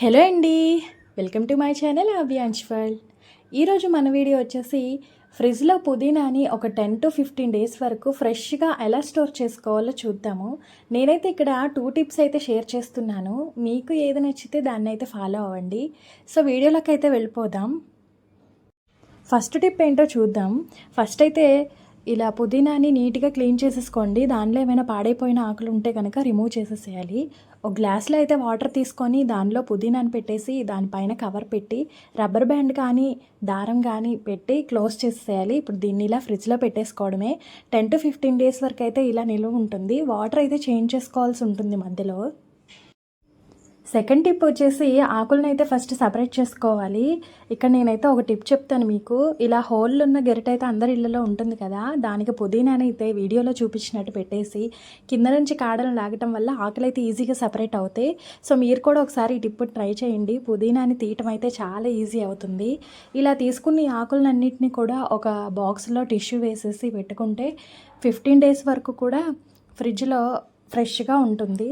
Hello అండి, welcome to my channel Abhiyan's world. ఈరోజు మన వీడియో వచ్చేసి ఫ్రిడ్జ్లో పుదీనాని ఒక 10 to 15 డేస్ వరకు ఫ్రెష్గా ఎలా స్టోర్ చేసుకోవాలో చూద్దాము. నేనైతే ఇక్కడ 2 టిప్స్ అయితే షేర్ చేస్తున్నాను. మీకు ఏది నచ్చితే దాన్ని అయితే ఫాలో అవ్వండి. సో వీడియోలోకి అయితే వెళ్ళిపోదాం. ఫస్ట్ టిప్ ఏంటో చూద్దాం. ఫస్ట్ అయితే ఇలా పుదీనాని నీట్గా క్లీన్ చేసేసుకోండి. దానిలో ఏమైనా పాడైపోయిన ఆకులు ఉంటే కనుక రిమూవ్ చేసేసేయాలి. ఒక గ్లాస్లో అయితే వాటర్ తీసుకొని దానిలో పుదీనాని పెట్టేసి దానిపైన కవర్ పెట్టి రబ్బర్ బ్యాండ్ కానీ దారం కానీ పెట్టి క్లోజ్ చేసేయాలి. ఇప్పుడు దీన్ని ఇలా ఫ్రిడ్జ్లో పెట్టేసుకోవడమే. 10 to 15 డేస్ వరకు అయితే ఇలా నిలువ ఉంటుంది. వాటర్ అయితే చేంజ్ చేసుకోవాల్సి ఉంటుంది మధ్యలో. సెకండ్ టిప్ వచ్చేసి ఆకులను అయితే ఫస్ట్ సపరేట్ చేసుకోవాలి. ఇక్కడ నేనైతే ఒక టిప్ చెప్తాను మీకు. ఇలా హోల్ ఉన్న గెరిట అయితే అందరి ఇళ్ళలో ఉంటుంది కదా, దానికి పుదీనాని అయితే వీడియోలో చూపించినట్టు పెట్టేసి కింద నుంచి కాడలు లాగటం వల్ల ఆకులు అయితే ఈజీగా సపరేట్ అవుతాయి. సో మీరు కూడా ఒకసారి ఈ టిప్ ట్రై చేయండి. పుదీనాని తీయటం అయితే చాలా ఈజీ అవుతుంది. ఇలా తీసుకుని ఆకులన్నింటినీ కూడా ఒక బాక్స్లో టిష్యూ వేసేసి పెట్టుకుంటే 15 డేస్ వరకు కూడా ఫ్రిడ్జ్లో ఫ్రెష్గా ఉంటుంది.